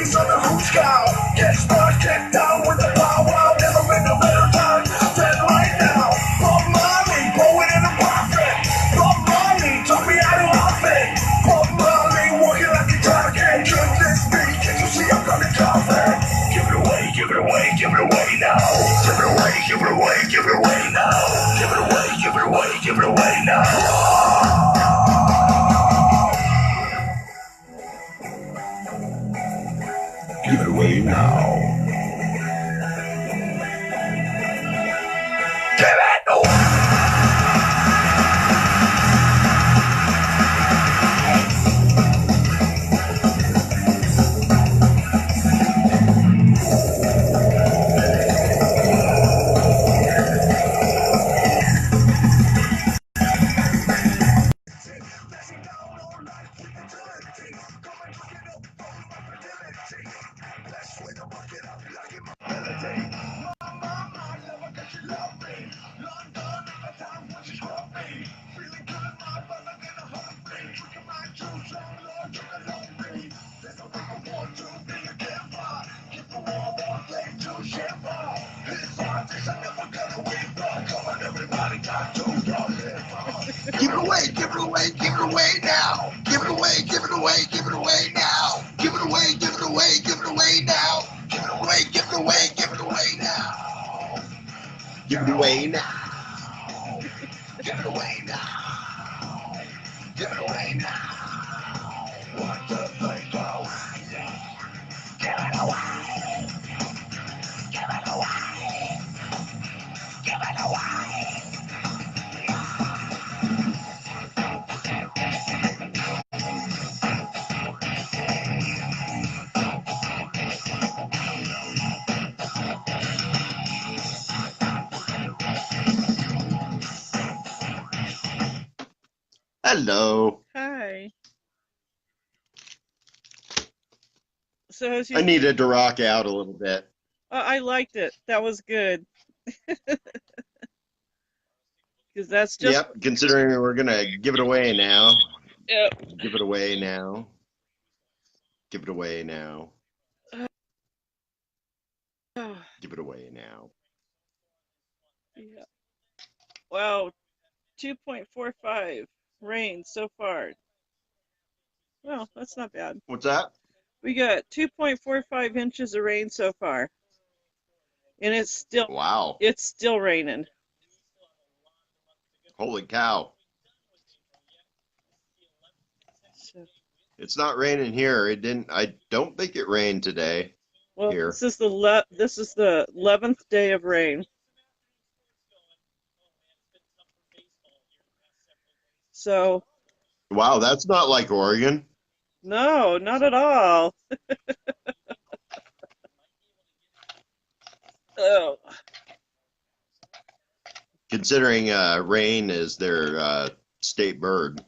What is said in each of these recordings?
ladies on the hooch cow. Get smart, get down with the pow wow. Never been a better time than right now. Bob Marley, poet and a prophet. Bob Marley taught me how to love it. Bob Marley walking like a dragon. Goodness me, can't you see I'm coming coffin? Give it away, give it away, give it away now. Give it away, give it away, give it away now. Give it away, give it away, give it away now. Give it away now. Give it away. Give it away, give it away, give it away now. Give it away, give it away, give it away now. Give it away, give it away, give it away now. Give it away, give it away, give it away now. Give it away now. Give it away now. Give it away now. What the fuck go? Give it away. Give it away. Give it away. Hello. Hi. So how's I needed to rock out a little bit. I liked it. That was good. Because that's just. Yep, considering we're going to give it away now. Yep. Give it away now. Give it away now. Give it away now. Yeah. Wow. 2.45 rain so far. Well, that's not bad. What's that? We got 2.45 inches of rain so far. And it's still Wow. It's still raining. Holy cow. So, It's not raining here. I don't think it rained today. well, Here. this is the 11th day of rain. So, Wow, that's not like Oregon. no, not at all. Oh. Considering rain is their state bird.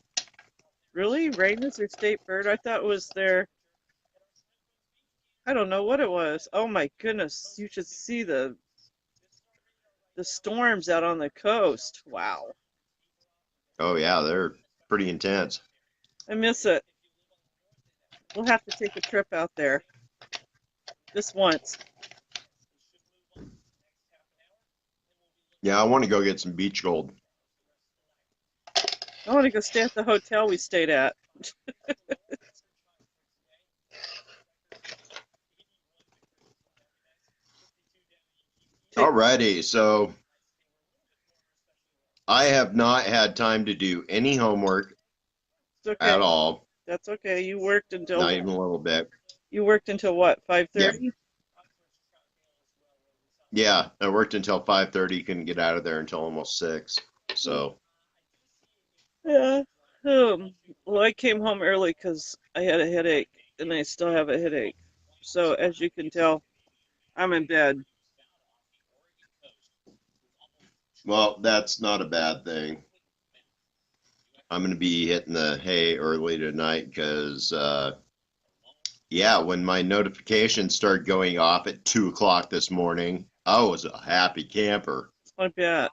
Really? Rain is their state bird? I thought it was their. I don't know what it was. Oh my goodness! You should see the storms out on the coast. Wow. Oh yeah, they're pretty intense. I miss it. We'll have to take a trip out there. Just once. Yeah, I want to go get some beach gold. I want to go stay at the hotel we stayed at. Alrighty, so I have not had time to do any homework at all. That's okay. You worked until. Not even a little bit. You worked until what? 5:30? Yeah, I worked until 5:30. Couldn't get out of there until almost 6. So. Yeah. Well, I came home early because I had a headache, and I still have a headache. So, as you can tell, I'm in bed. Well, that's not a bad thing. I'm going to be hitting the hay early tonight because, yeah, when my notifications started going off at 2 o'clock this morning, I was a happy camper. I bet.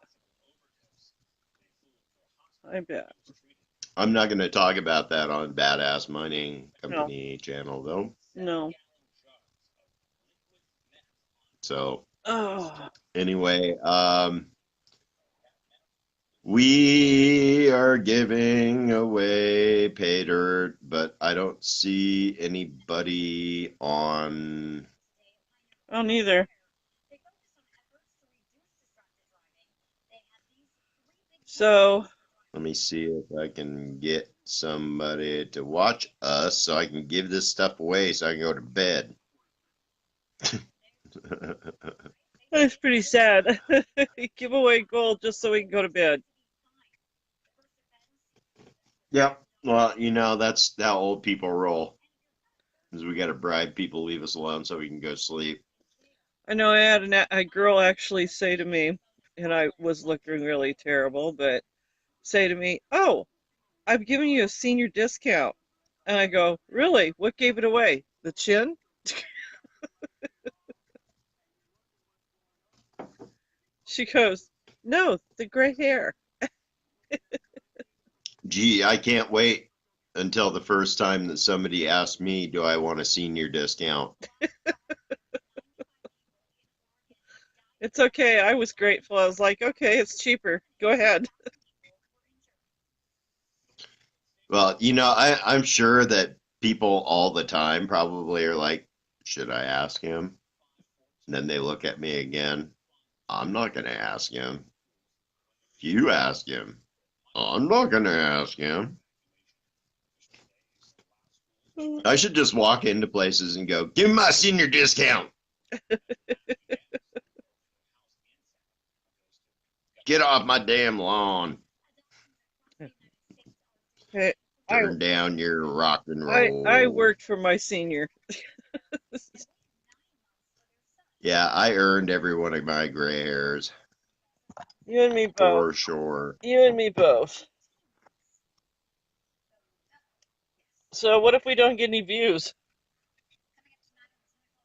I'm not going to talk about that on Badass Mining Company channel, though. No. So Oh, anyway, we are giving away Paydirt, but I don't see anybody on. oh, neither. So, Let me see if I can get somebody to watch us so I can give this stuff away so I can go to bed. that's pretty sad. Give away gold just so we can go to bed. Yep. Well, that's how old people roll. Is we got to bribe people, leave us alone so we can go sleep. I know I had a girl actually say to me, and I was looking really terrible, but say to me, "Oh, I'm giving you a senior discount." And I go, "Really? What gave it away? The chin?" She goes, "No, the gray hair." Gee, I can't wait until the first time that somebody asks me, do I want a senior discount? It's okay. I was grateful. I was like, "Okay, it's cheaper. Go ahead." Well, I'm sure that people all the time probably are like, should I ask him? And then they look at me again. I'm not going to ask him. You ask him. I'm not going to ask him. I should just walk into places and go, give me my senior discount. Get off my damn lawn. Hey, I Turn down your rock and I roll. worked for my senior. Yeah, I earned every one of my gray hairs You and me both. for sure. You and me both. So what if we don't get any views?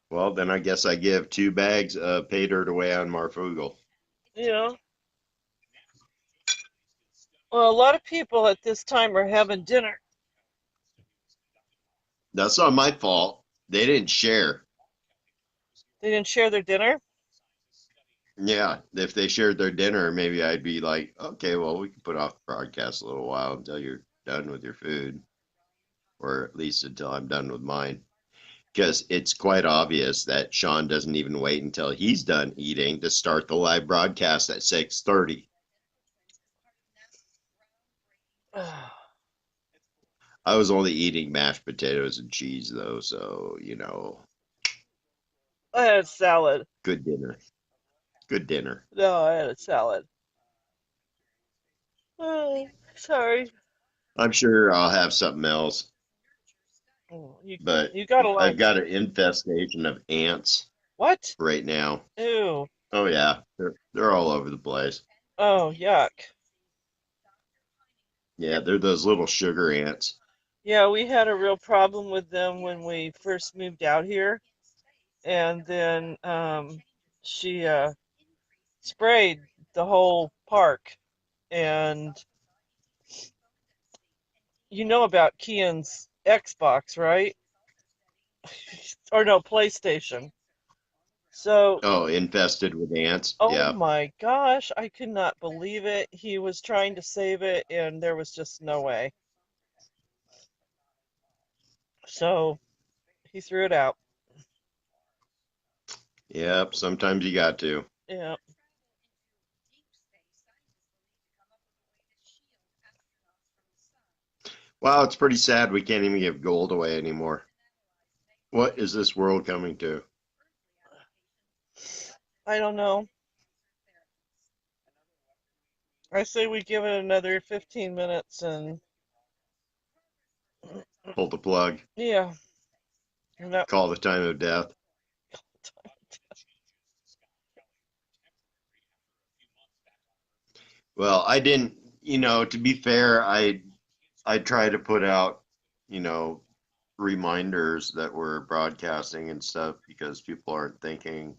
Well, then I guess I give 2 bags of pay dirt away on Marfugal. You know? Well, a lot of people at this time are having dinner. That's not my fault. They didn't share. They didn't share their dinner. Yeah, if they shared their dinner, maybe I'd be like, okay, well, we can put off the broadcast a little while until you're done with your food, or at least until I'm done with mine. Because it's quite obvious that Sean doesn't even wait until he's done eating to start the live broadcast at 6:30. I was only eating mashed potatoes and cheese though, so I had salad. good dinner. Good dinner. No, I had a salad. Oh, sorry. I'm sure I'll have something else, Oh, but you got a I've lunch. got an infestation of ants What? right now. Ew. Oh yeah, they're all over the place. Oh, yuck. Yeah, they're those little sugar ants. Yeah, we had a real problem with them when we first moved out here, and then she sprayed the whole park. And you know about Kian's Xbox, right? Or no, PlayStation. So, Oh, infested with ants. oh Yeah. my gosh, I could not believe it. He was trying to save it, and there was just no way. So he threw it out. Yep, sometimes you got to. Yeah. Wow, it's pretty sad we can't even give gold away anymore. What is this world coming to? I don't know. I say we give it another 15 minutes and Pull the plug. yeah. And that, Call the time of death. Well, I didn't, to be fair, I try to put out, you know, reminders that we're broadcasting and stuff because people aren't thinking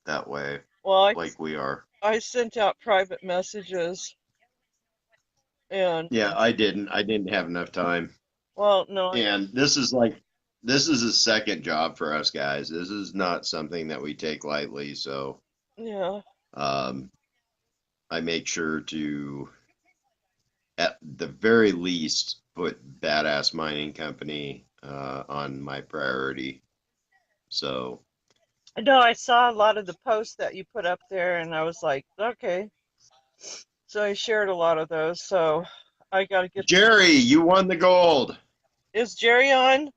that way well, like we are. I sent out private messages and Yeah, I didn't. I didn't have enough time. well, no, And this is like this is a second job for us guys. This is not something that we take lightly. So Yeah. um, I make sure to, at the very least, put Badass Mining Company on my priority. So No, I saw a lot of the posts that you put up there, and I was like, okay. So I shared a lot of those. So I got to get. Jerry, you won the gold. Is Jerry on?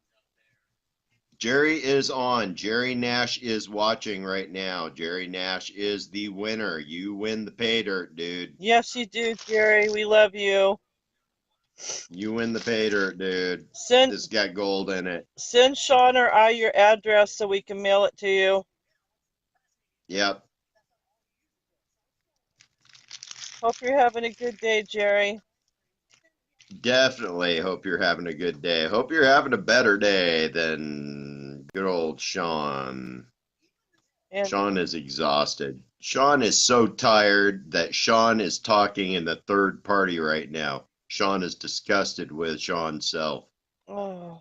Jerry is on. Jerry Nash is watching right now. Jerry Nash is the winner. You win the pay dirt, dude. Yes, you do, Jerry. We love you. You win the pay dirt, dude. Send This got gold in it. send Sean or I your address so we can mail it to you. Yep. Hope you're having a good day, Jerry. Definitely hope you're having a good day. Hope you're having a better day than good old Sean. And Sean is exhausted. Sean is so tired that Sean is talking in the third party right now. Sean is disgusted with Sean's self. oh,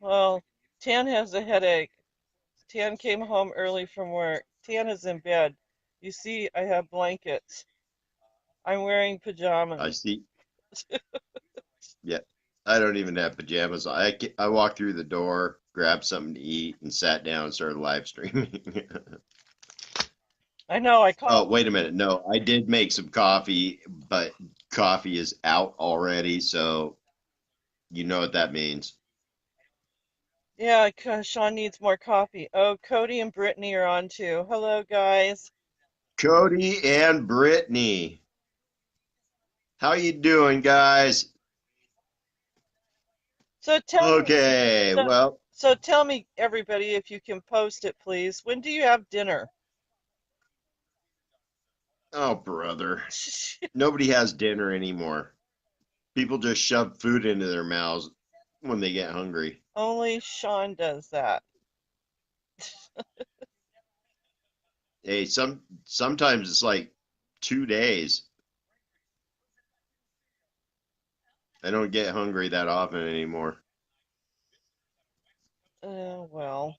well, Tan has a headache. Tan came home early from work. Tan is in bed. You see, I have blankets. I'm wearing I pajamas. see. Yeah. I don't even have pajamas. I walked through the door, grabbed something to eat, and sat down and started live streaming. I know, I Oh, called. wait a minute. No, I did make some coffee, but coffee is out already, so you know what that means. Yeah, Sean needs more coffee. Oh, Cody and Brittany are on too. Hello, guys. Cody and Brittany. How you doing, guys? So tell me, Okay, so well, so tell me, everybody, if you can post it, please. When do you have dinner? oh, brother. Nobody has dinner anymore. People just shove food into their mouths when they get hungry. Only Sean does that. Hey, sometimes it's like 2 days. I don't get hungry that often anymore. Well.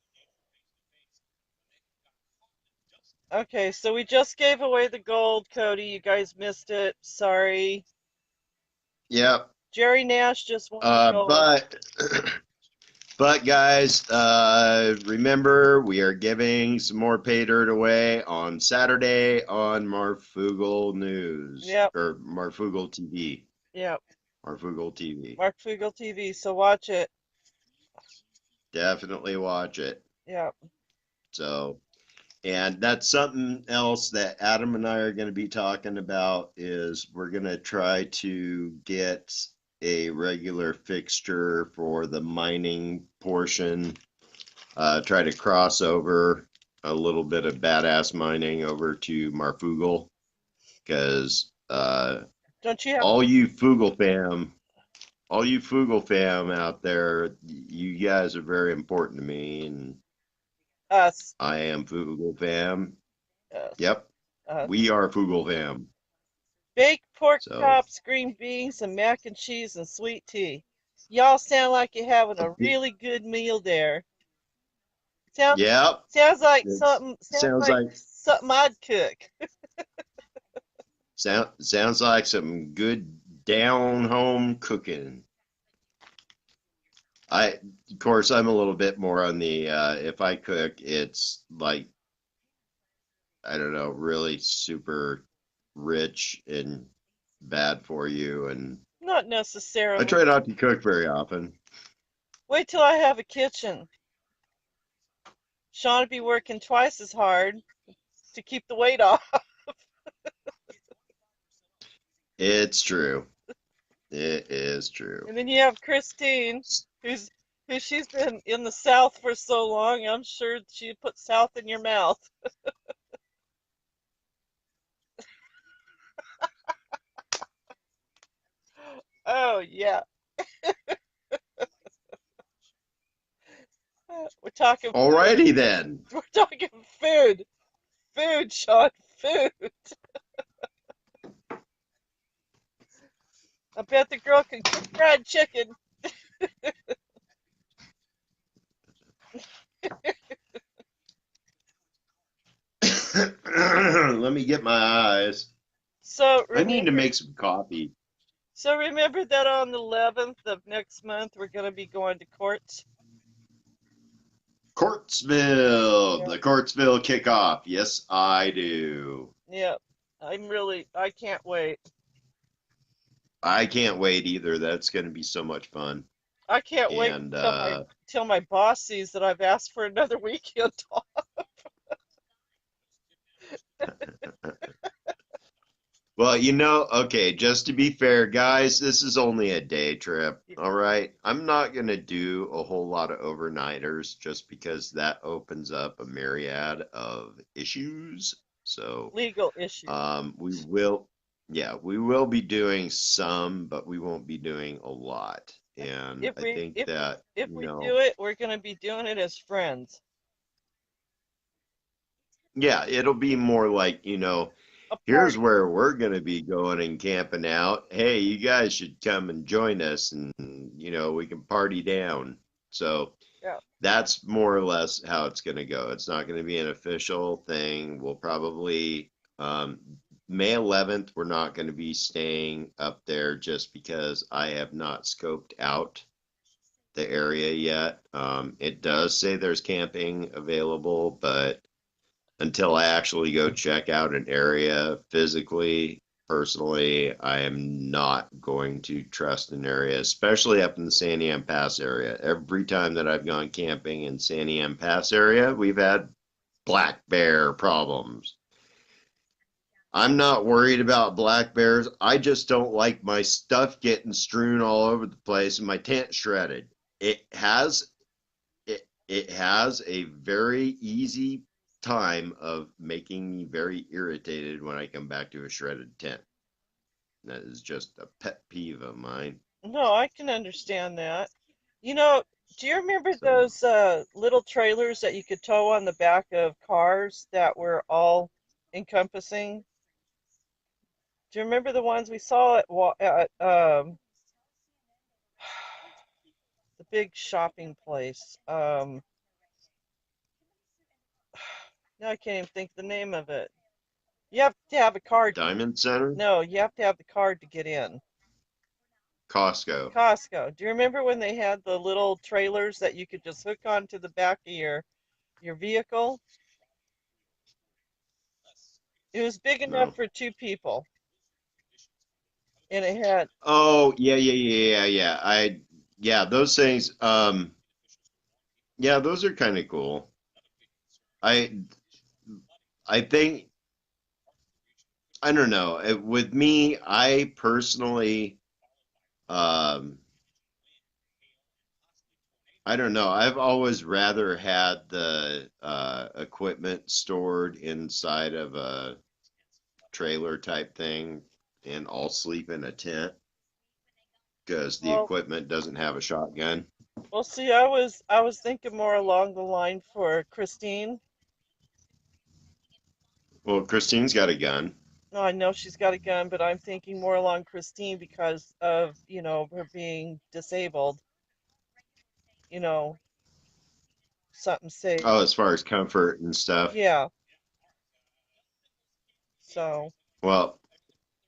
Okay, so we just gave away the gold, Cody. You guys missed it. Sorry. Yep. Jerry Nash just won the gold. But but guys, remember we are giving some more pay dirt away on Saturday on Marfugal News Yep, or Marfugal TV. yep. Marfugal TV. Mark Fugel TV. So watch it. Definitely watch it. Yep. So, and that's something else that Adam and I are going to be talking about is we're going to try to get a regular fixture for the mining portion. Try to cross over a little bit of badass mining over to Marfugal because Don't you have all you Fugal fam, all you Fugal fam out there, you guys are very important to me, and us? I am Fugal fam. Us. Yep, Us. we are Fugal fam. Baked pork So, chops, green beans, and mac and cheese and sweet tea. Y'all sound like you're having a a bit, really good meal there. Sound, yep, sounds like it something. Sounds sounds like like something I'd cook. sounds like some good down home cooking. I, of course, I'm a little bit more on the if I cook, it's like I don't know, really super rich and bad for you, and Not I necessarily. try not to cook very often. Wait till I have a kitchen. Sean would be working twice as hard to keep the weight off. It's true. It is true. And then you have Christine, who's who she's been in the South for so long. I'm sure she put South in your mouth. Oh yeah, we're talking food. Alrighty then. We're talking food. Food, Sean. Food. I bet the girl can cook fried chicken. Let me get my eyes. So I need to remember, make some coffee. so remember that on the 11th of next month we're going to be going to court. Courtsville, Yeah, the Courtsville kickoff. Yes, I do. yeah. I can't wait. I can't wait either. That's going to be so much fun. I can't wait And till my boss sees that I've asked for another weekend off. well, okay, just to be fair, guys, this is only a day trip. All right. I'm not going to do a whole lot of overnighters just because that opens up a myriad of issues. So, Legal issue. we will, yeah, we will be doing some, but we won't be doing a lot. And If I we think that, if we do it, we're going to be doing it as friends. yeah, it'll be more like, A here's party. where we're going to be going and camping out. Hey, you guys should come and join us and, we can party down. So Yeah. that's more or less how it's going to go. It's not going to be an official thing. We'll probably, um, May 11th, we're not going to be staying up there just because I have not scoped out the area yet. It does say there's camping available, but until I actually go check out an area physically, personally, I am not going to trust an area, especially up in the Santiam Pass area. Every time that I've gone camping in Santiam Pass area, we've had black bear problems. I'm not worried about black bears. I just don't like my stuff getting strewn all over the place and my tent shredded. It has a very easy time of making me very irritated when I come back to a shredded tent. That is just a pet peeve of mine. No, I can understand that. You know, do you remember So, those little trailers that you could tow on the back of cars that were all encompassing? Do you remember the ones we saw at the big shopping place? Now I can't even think the name of it. You have to have a card. Diamond Center, No, you have to have the card to get in. Costco. Costco. Do you remember when they had the little trailers that you could just hook onto the back of your vehicle? It was big enough No. for two people, and it had, Oh, yeah, yeah, yeah, yeah, yeah. Yeah, those things, yeah, those are kind of cool. I, I think, I don't know. With me, I personally, um, I don't know. I've always rather had the equipment stored inside of a trailer type thing, and I'll sleep in a tent because the well, equipment doesn't have a shotgun. well, see, I was thinking more along the line for Christine. Well, Christine's got a gun. No, I know she's got a gun, but I'm thinking more along Christine because of, her being disabled, you know, something safe. Oh, as far as comfort and stuff. Yeah, so, Well,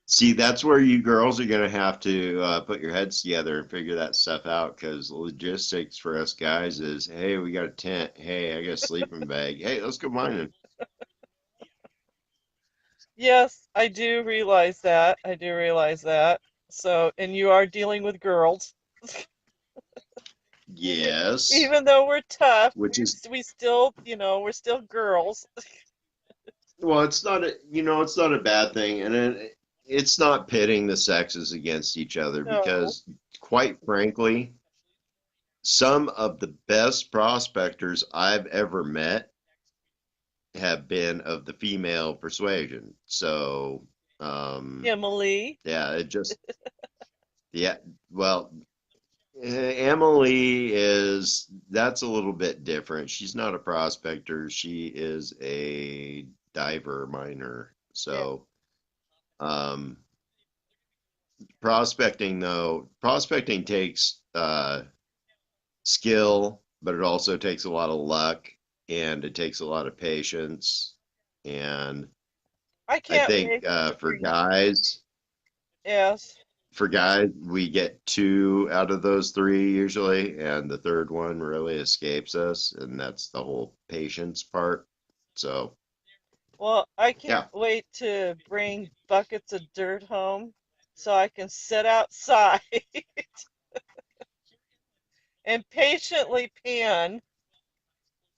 see, that's where you girls are going to have to put your heads together and figure that stuff out because logistics for us guys is, hey, we got a tent. Hey, I got a sleeping bag. Hey, let's go mining. yes, I do realize that. I do realize that. So, and you are dealing with girls. Even Yes, even though we're tough, which is we still, we're still girls. well, it's not a bad thing, and it's not pitting the sexes against each other No. because, quite frankly, some of the best prospectors I've ever met have been of the female persuasion. So, Emily. yeah, yeah, well, Emily that's a little bit different. She's not a prospector. She is a diver miner. Yeah. So, um, prospecting takes skill but it also takes a lot of luck and it takes a lot of patience. And I I can't think wait to bring. Yes. for guys, we get two out of those three usually, and the third one really escapes us, and that's the whole patience part. So, Well, I can't yeah. wait to bring buckets of dirt home so I can sit outside and patiently pan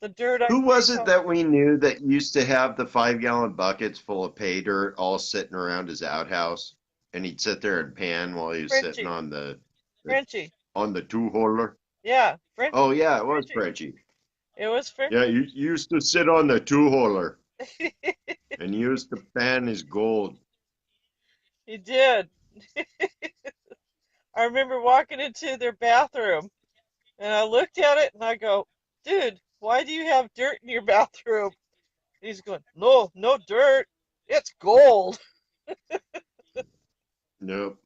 the dirt I Who bring was it home. that we knew that used to have the 5 gallon buckets full of pay dirt all sitting around his outhouse? And he'd sit there and pan while he was sitting Frenchie. the Frenchie. on the two holder. Yeah, Oh yeah, it was Frenchie. Frenchie. It was Yeah, Frenchie. you used to sit on the two holder and he used to pan his gold. He did. I remember walking into their bathroom and I looked at it and I go, dude, why do you have dirt in your bathroom? And he's going, no, no dirt. It's gold. Nope.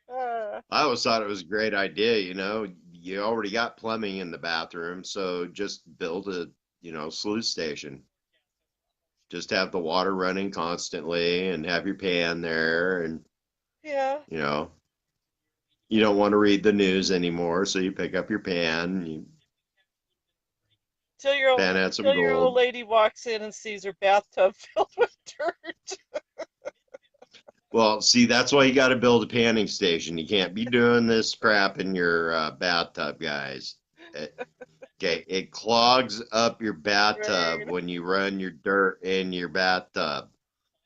Uh, I always thought it was a great idea, You already got plumbing in the bathroom, so just build a, sluice station. Just have the water running constantly and have your pan there and, yeah. you know, you don't want to read the news anymore, so you pick up your pan, you Till your old, pan out some till your old gold. lady walks in and sees her bathtub filled with dirt. Well, see, that's why you got to build a panning station. You can't be doing this crap in your bathtub, guys. Okay, it clogs up your bathtub Right. when you run your dirt in your bathtub.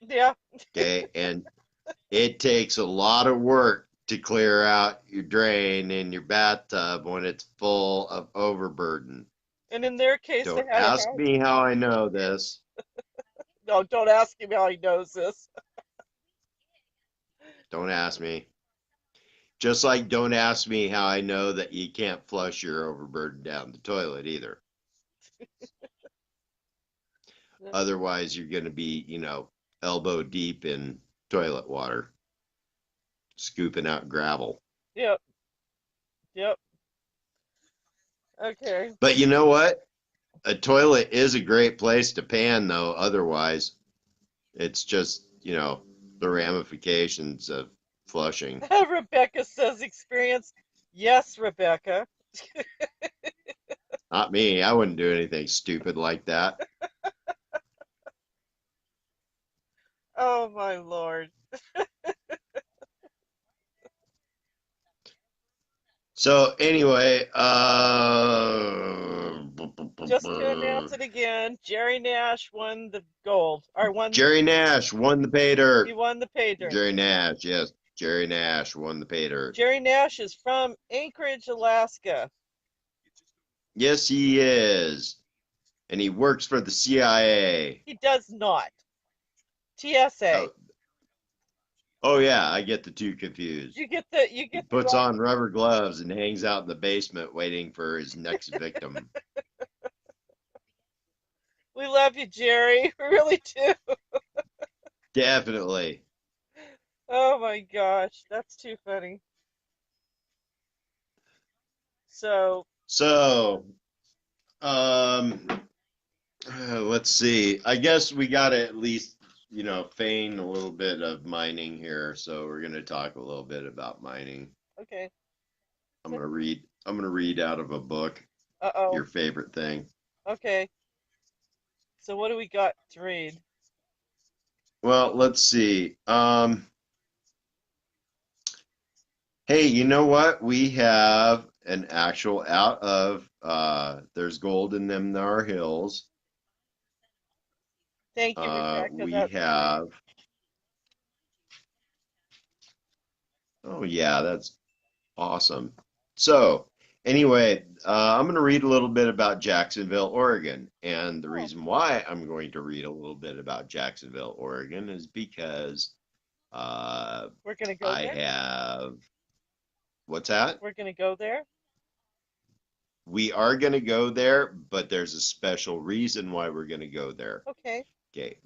Yeah. Okay, and it takes a lot of work to clear out your drain in your bathtub when it's full of overburden. And in their case, they Don't had a ask house. me how I know this. No, don't ask him how he knows this. Don't ask me. Just like don't ask me how I know that you can't flush your overburden down the toilet either. Otherwise, you're going to be, elbow deep in toilet water, scooping out gravel. Yep. Yep. Okay. But you know what? A toilet is a great place to pan, though. Otherwise, it's just, the ramifications of flushing. Rebecca says experience. Yes, Rebecca. Not me. I wouldn't do anything stupid like that. Oh my Lord. So anyway, Just to announce it again, Jerry Nash won the gold. Or won Jerry Nash won the pay he dirt. won the pay dirt. Jerry Nash, yes, Jerry Nash won the pay dirt. Jerry Nash is from Anchorage, Alaska. Yes, he is, and he works for the CIA. He does not. TSA. Oh, oh yeah, I get the two confused. You He get the puts wrong. on rubber gloves and hangs out in the basement waiting for his next victim. We love you, Jerry. We really do. Definitely. Oh my gosh, that's too funny. So, So, um, let's see. I guess we got to at least, feign a little bit of mining here. So we're going to talk a little bit about mining. okay. I'm going to read out of a book, Uh-oh. your favorite thing. Okay. So what do we got to read? Well, let's see. Hey, you know what? We have an actual out of there's gold in them there hills. Thank you, Rebecca. We That's great. have Oh yeah, that's awesome. So, anyway, I'm going to read a little bit about Jacksonville, Oregon. And the Oh, reason why I'm going to read a little bit about Jacksonville, Oregon is because we're gonna go I there. have, what's that? We're gonna go there. We are going to go there, but there's a special reason why we're going to go there. Okay. Okay,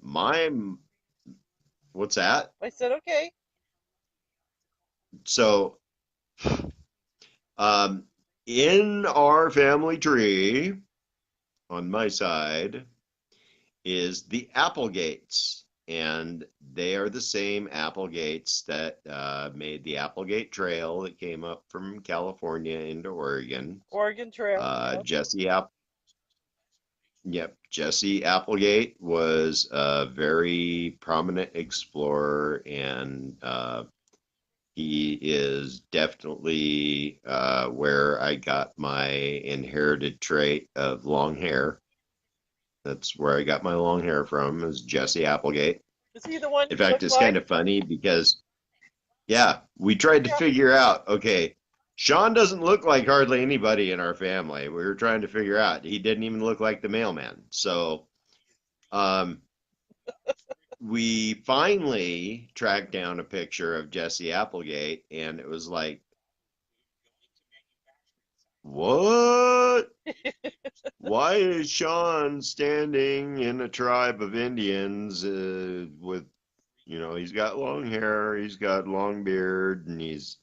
what's that? I said okay. So, um, In our family tree, on my side, is the Applegates. And they are the same Applegates that made the Applegate Trail that came up from California into Oregon. Oregon Trail. Uh, Yep. Jesse App Yep, Jesse Applegate was a very prominent explorer, and he is definitely where I got my inherited trait of long hair. That's where I got my long hair from, is Jesse Applegate. Is he the one In you fact, look it's kind like? of funny because, yeah, we tried to Yeah. figure out, okay, Sean doesn't look like hardly anybody in our family. We were trying to figure out. He didn't even look like the mailman. So, um, we finally tracked down a picture of Jesse Applegate, and it was like, what? Why is Sean standing in a tribe of Indians with, he's got long hair, he's got long beard, and he's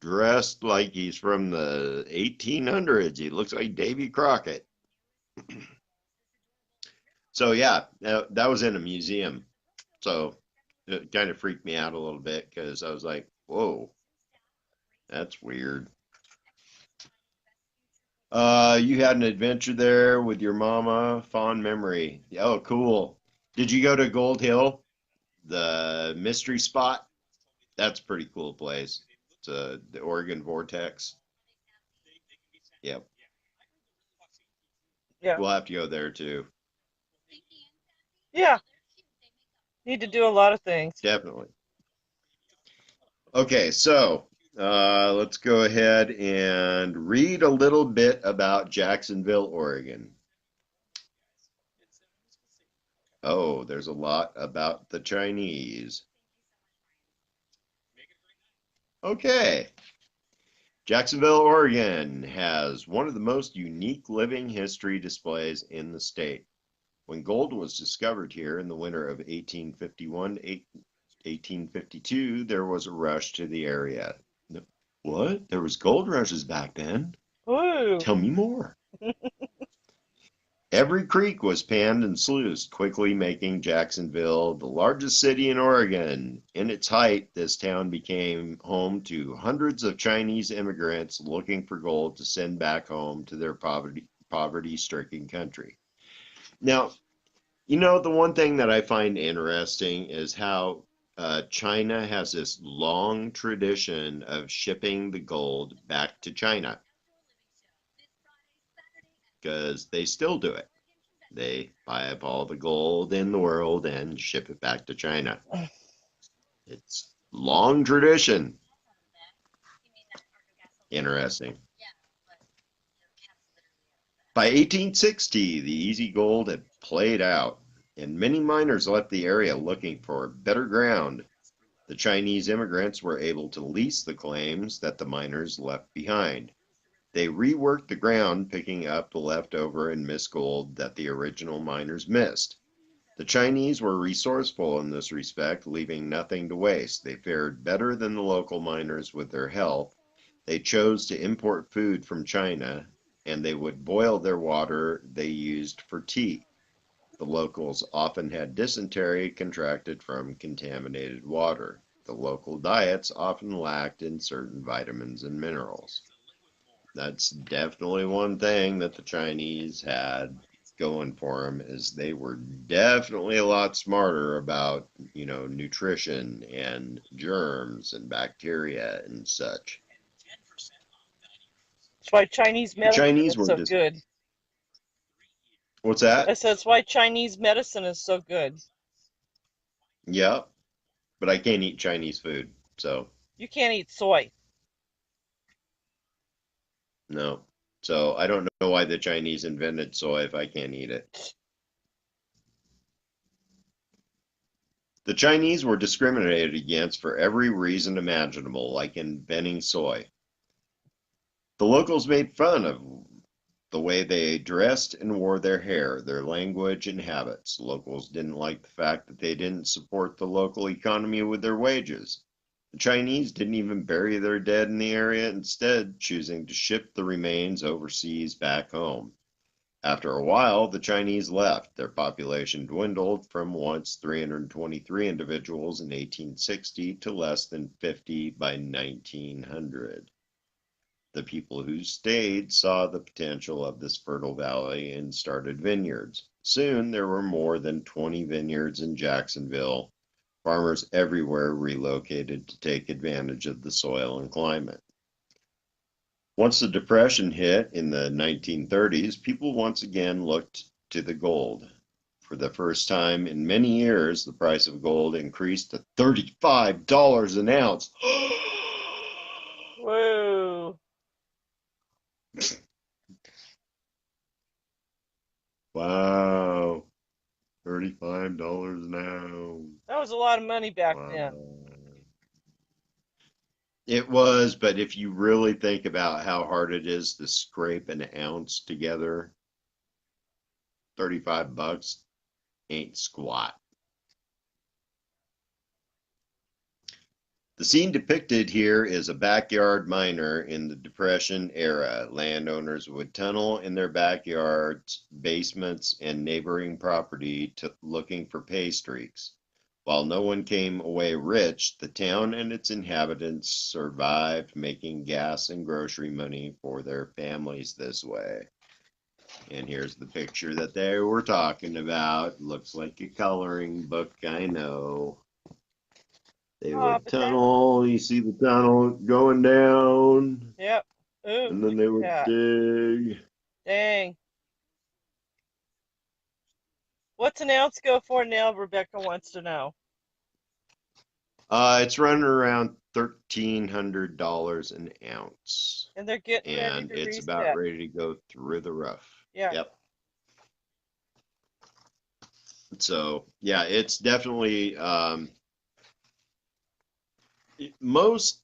dressed like he's from the 1800s. He looks like Davy Crockett. So, yeah, that was in a museum. So it kind of freaked me out a little bit because I was like, whoa, that's weird. You had an adventure there with your mama. Fond memory. Oh, cool. Did you go to Gold Hill, the mystery spot? That's a pretty cool place. It's the Oregon Vortex. Yep. Yeah. We'll have to go there too. Yeah. Need to do a lot of things. Definitely. Okay, so let's go ahead and read a little bit about Jacksonville, Oregon. Oh, there's a lot about the Chinese. Okay. Jacksonville, Oregon has one of the most unique living history displays in the state. When gold was discovered here in the winter of 1851 1852, there was a rush to the area. What? There was gold rushes back then? Ooh. Tell me more. Every creek was panned and sluiced, quickly making Jacksonville the largest city in Oregon. In its height, this town became home to hundreds of Chinese immigrants looking for gold to send back home to their poverty-stricken country. Now, the one thing that I find interesting is how China has this long tradition of shipping the gold back to China because they still do it. They buy up all the gold in the world and ship it back to China. It's long tradition. Interesting. By 1860, the easy gold had played out, and many miners left the area looking for better ground. The Chinese immigrants were able to lease the claims that the miners left behind. They reworked the ground, picking up the leftover and missed gold that the original miners missed. The Chinese were resourceful in this respect, leaving nothing to waste. They fared better than the local miners with their health. They chose to import food from China, and they would boil their water they used for tea. The locals often had dysentery contracted from contaminated water. The local diets often lacked in certain vitamins and minerals. That's definitely one thing that the Chinese had going for them, is they were definitely a lot smarter about, nutrition and germs and bacteria and such. That's why Chinese The medicine Chinese is were so just, good. what's I that? said that's why Chinese medicine is so good. Yeah, but I can't eat Chinese food, so You can't eat soy. no. So I don't know why the Chinese invented soy if I can't eat it. The Chinese were discriminated against for every reason imaginable, like inventing soy. The locals made fun of the way they dressed and wore their hair, their language and habits. Locals didn't like the fact that they didn't support the local economy with their wages. The Chinese didn't even bury their dead in the area, instead choosing to ship the remains overseas back home. After a while, the Chinese left. Their population dwindled from once 323 individuals in 1860 to less than 50 by 1900. The people who stayed saw the potential of this fertile valley and started vineyards. Soon there were more than 20 vineyards in Jacksonville. Farmers everywhere relocated to take advantage of the soil and climate. Once the Depression hit in the 1930s, people once again looked to the gold. For the first time in many years, the price of gold increased to $35 an ounce. Whoa. Wow. $35 an ounce. That was a lot of money back Wow. then. It was, but if you really think about how hard it is to scrape an ounce together, 35 bucks ain't squat. The scene depicted here is a backyard miner in the Depression era. Landowners would tunnel in their backyards, basements, and neighboring property looking for pay streaks. While no one came away rich, the town and its inhabitants survived, making gas and grocery money for their families this way. And here's the picture that they were talking about. Looks like a coloring book, I know. They would But that, tunnel, you see the tunnel going down, yep. Ooh, and look then they at would that. dig. Dang. What's an ounce go for now? Rebecca wants to know. It's running around $1,300 an ounce. And they're getting ready And to it's about reset. ready to go through the roof. Yeah. Yep. So, yeah, it's definitely most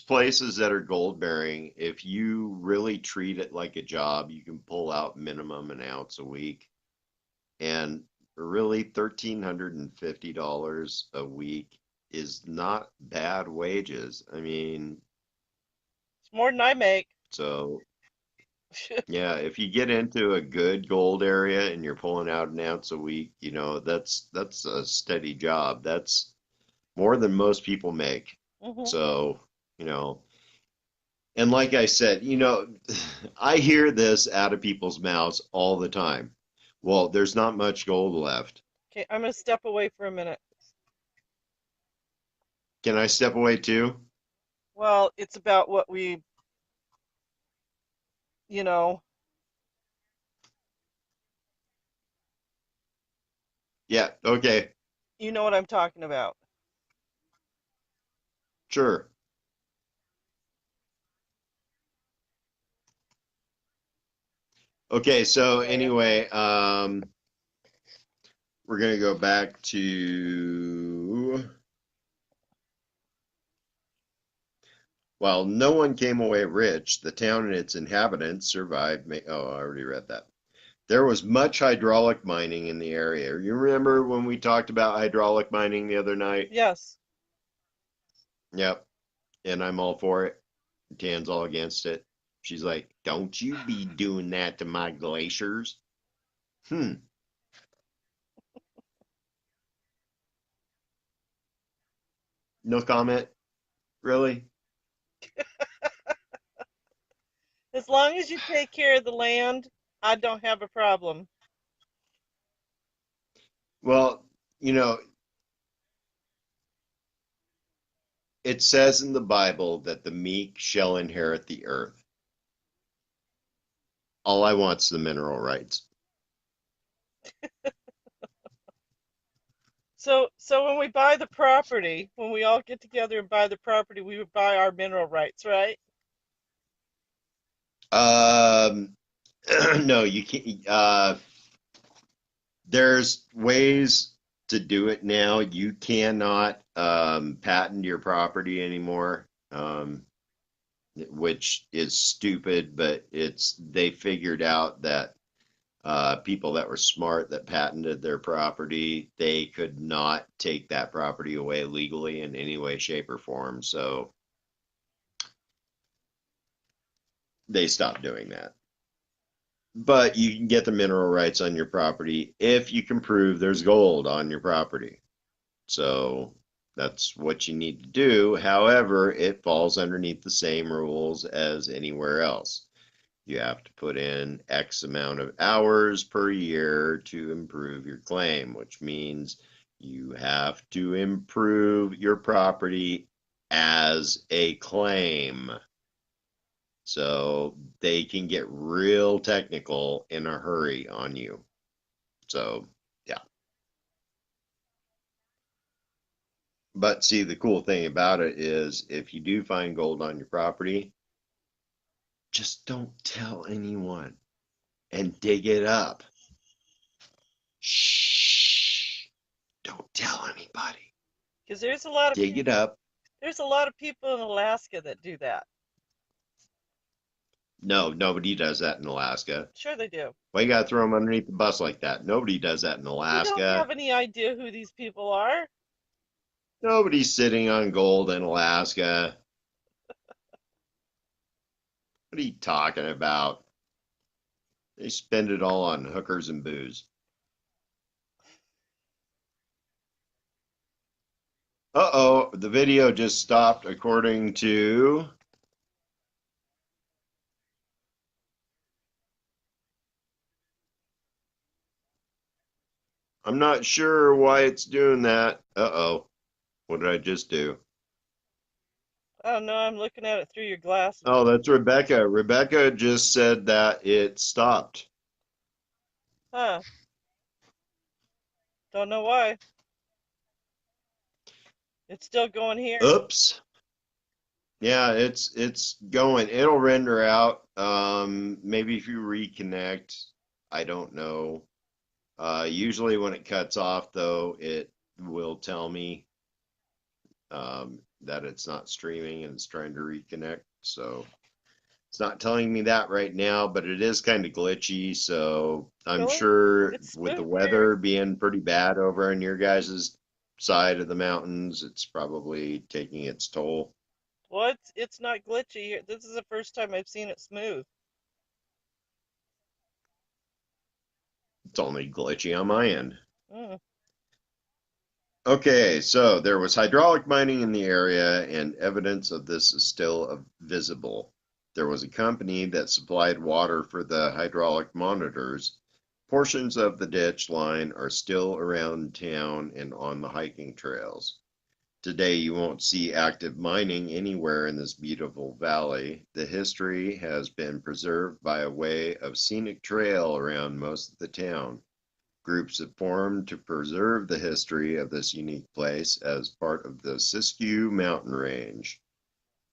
places that are gold bearing, if you really treat it like a job, you can pull out minimum an ounce a week. And really $1,350 a week is not bad wages. I mean, It's more than I make. so yeah, if you get into a good gold area and you're pulling out an ounce a week, that's a steady job. That's more than most people make. Hmm. So, you know, and like I said, I hear this out of people's mouths all the time. Well, there's not much gold left. Okay, I'm going to step away for a minute. Can I step away too? Well, it's about what we, you know, Yeah, okay, you know what I'm talking about. sure. Okay, so Okay, anyway, we're gonna go back to, while no one came away rich, the town and its inhabitants survived. Oh, I already read that. There was much hydraulic mining in the area. You remember when we talked about hydraulic mining the other night? Yes. Yep, and I'm all for it. Tan's all against it. She's like, "Don't you be doing that to my glaciers." Hmm. No comment? Really? As long as you take care of the land, I don't have a problem. Well, you know, it says in the Bible that the meek shall inherit the earth. All I want's the mineral rights. So when we buy the property, when we all get together and buy the property, we would buy our mineral rights, right? Um, no, you can't. There's ways to do it now. You cannot patent your property anymore, which is stupid, but they figured out that People that were smart that patented their property, they could not take that property away legally in any way, shape, or form. So they stopped doing that. But you can get the mineral rights on your property if you can prove there's gold on your property. So that's what you need to do. However, it falls underneath the same rules as anywhere else. You have to put in X amount of hours per year to improve your claim, which means you have to improve your property as a claim. So they can get real technical in a hurry on you. So, yeah. But see, the cool thing about it is if you do find gold on your property, just don't tell anyone and dig it up. Shh. Don't tell anybody. Because there's a lot of Dig it up. there's a lot of people in Alaska that do that. No, nobody does that in Alaska. Sure they do. Why you gotta throw them underneath the bus like that? Nobody does that in You don't Alaska. have any idea who these people are. Nobody's sitting on gold in Alaska. What are you talking about? They spend it all on hookers and booze. Uh-oh, the video just stopped according to... I'm not sure why it's doing that. Uh-oh, what did I just do? Oh no, I'm looking at it through your glasses. Oh, that's Rebecca. Rebecca just said that it stopped. Huh. Don't know why. It's still going here. Oops. Yeah, it's going. It'll render out. Maybe if you reconnect, I don't know. Usually when it cuts off, though, it will tell me that it's not streaming and it's trying to reconnect. So it's not telling me that right now, but it is kind of glitchy. So I'm Really? sure It's with the smooth weather being pretty bad over on your guys' side of the mountains, it's probably taking its toll. Well, it's not glitchy. This is the first time I've seen it smooth. It's only glitchy on my end. Mm. Okay, so there was hydraulic mining in the area, and evidence of this is still visible. There was a company that supplied water for the hydraulic monitors. Portions of the ditch line are still around town and on the hiking trails. Today, you won't see active mining anywhere in this beautiful valley. The history has been preserved by a way of scenic trail around most of the town. Groups have formed to preserve the history of this unique place as part of the Siskiyou mountain range.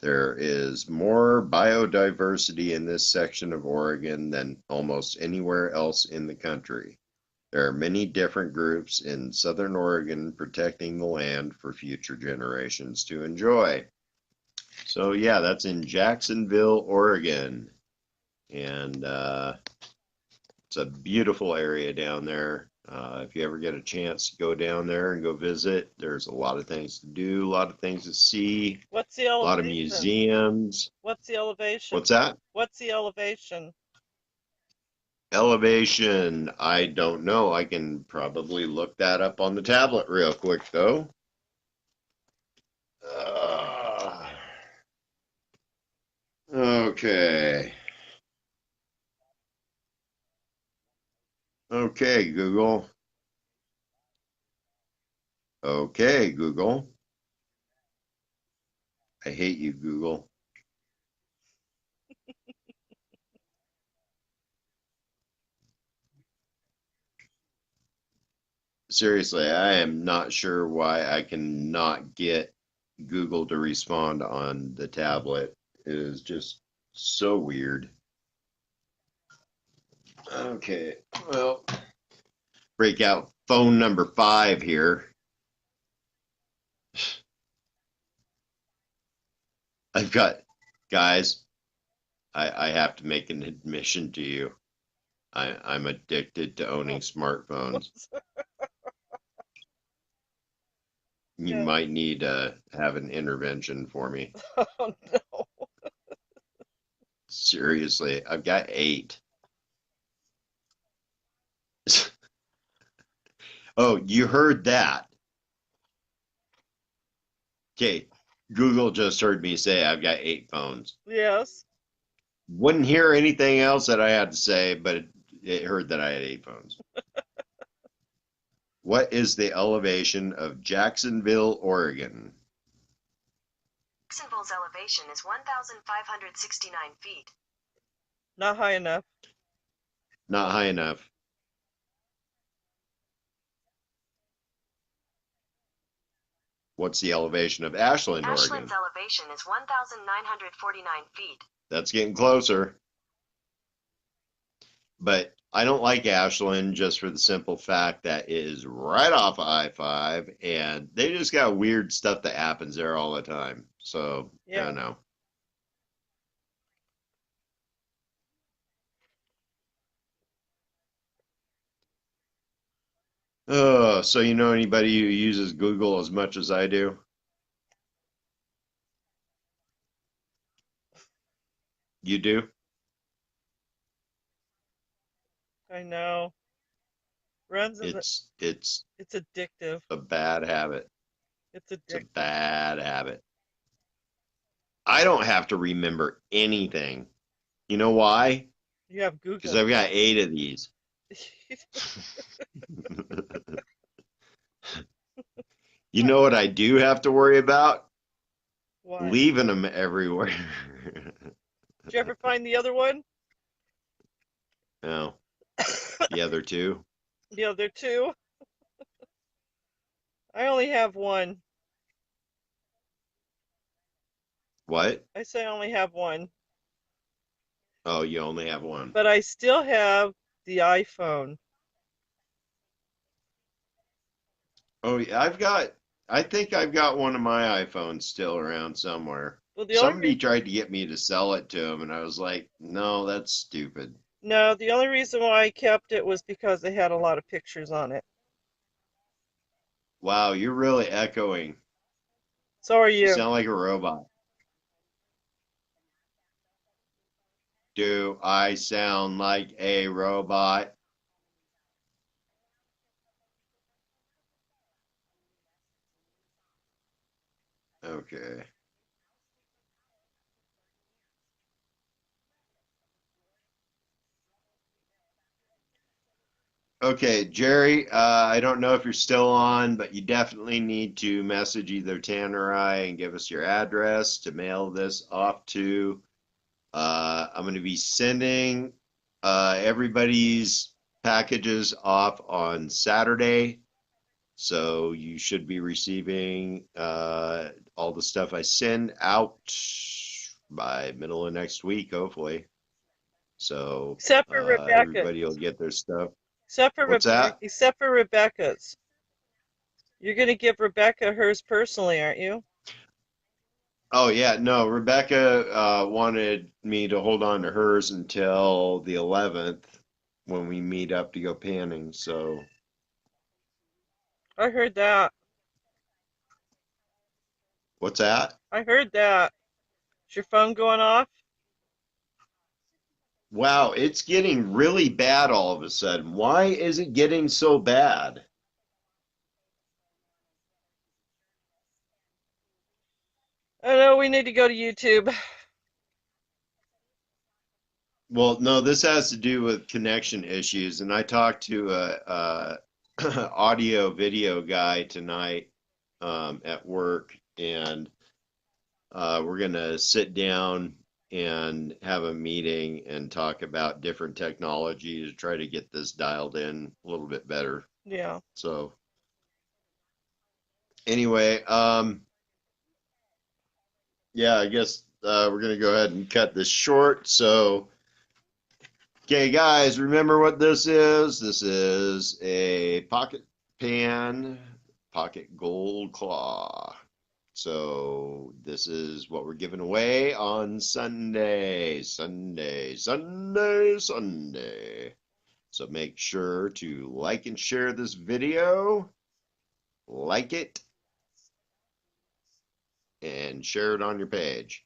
There is more biodiversity in this section of Oregon than almost anywhere else in the country. There are many different groups in Southern Oregon protecting the land for future generations to enjoy. So yeah, that's in Jacksonville, Oregon. And it's a beautiful area down there. If you ever get a chance to go down there and go visit, there's a lot of things to do, a lot of things to see, What's the a lot of elevation? museums. What's the elevation? What's that? What's the elevation? Elevation, I don't know. I can probably look that up on the tablet real quick, though. Okay. Okay, Google. Okay, Google. I hate you, Google. Seriously, I am not sure why I cannot get Google to respond on the tablet. It is just so weird. Okay, well, break out phone number 5 here. I've got, guys, I have to make an admission to you. I'm addicted to owning smartphones. You Yeah. might need to have an intervention for me. Oh no. Seriously, I've got 8. Oh, you heard that. Okay, Google just heard me say I've got 8 phones. Yes. Wouldn't hear anything else that I had to say, but it heard that I had 8 phones. What is the elevation of Jacksonville, Oregon? Jacksonville's elevation is 1,569 feet. Not high enough. Not high enough. What's the elevation of Ashland, Oregon? Ashland's elevation is 1,949 feet. That's getting closer. But I don't like Ashland just for the simple fact that it is right off of I-5 and they just got weird stuff that happens there all the time. So, I Yeah. don't know. Oh, so you know anybody who uses Google as much as I do? You do? I know. Runs in the, It's it's addictive. a bad habit. It's It's a addictive. bad habit. I don't have to remember anything. You know why? You have Because Google. I've got 8 of these. You know what I do have to worry about? Why? Leaving them everywhere. Did you ever find the other one? No, the other 2. The other 2? I only have one. What? I say I only have one. Oh, you only have one. But I still have the iPhone. Oh, yeah, I think I've got one of my iPhones still around somewhere. Well, Somebody tried to get me to sell it to him, and I was like, no, that's stupid. no, the only reason why I kept it was because they had a lot of pictures on it. Wow, you're really echoing. So are You you. sound like a robot. Do I sound like a robot? Okay. Okay, Jerry, I don't know if you're still on, but you definitely need to message either Tanner or I and give us your address to mail this off to. I'm going to be sending everybody's packages off on Saturday. So you should be receiving all the stuff I send out by middle of next week, hopefully. So Except for Rebecca's. everybody will get their stuff. Except for What's that? Except for Rebecca's. You're gonna give Rebecca hers personally, aren't you? Oh yeah, no, Rebecca wanted me to hold on to hers until the 11th when we meet up to go panning. So I heard that. what's that? I heard that. Is your phone going off? Wow, it's getting really bad all of a sudden. Why is it getting so bad? Oh no, we need to go to YouTube. Well, no, this has to do with connection issues, and I talked to a audio video guy tonight at work, and we're gonna sit down and have a meeting and talk about different technology to try to get this dialed in a little bit better. Yeah. So anyway, yeah, I guess we're gonna go ahead and cut this short. So, okay, guys, remember what this is? This is a pocket pan, pocket gold claw. So this is what we're giving away on Sunday. So make sure to like and share this video, like it, and share it on your page.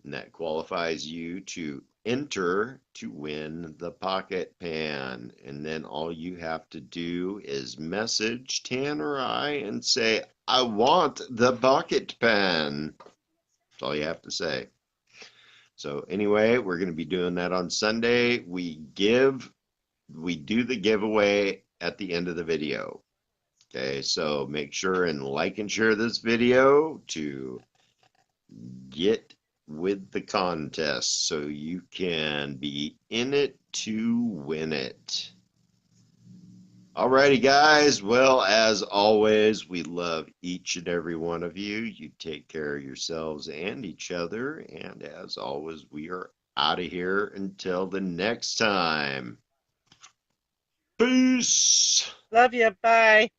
And that qualifies you to enter to win the pocket pan. And then all you have to do is message Tan or I and say, I want the pocket pan. That's all you have to say. So anyway, we're going to be doing that on Sunday. We do the giveaway at the end of the video. Okay, so make sure and like and share this video to get with the contest so you can be in it to win it. Alrighty, guys. Well, as always, we love each and every one of you. You take care of yourselves and each other. And as always, we are out of here until the next time. Peace. Love you. Bye.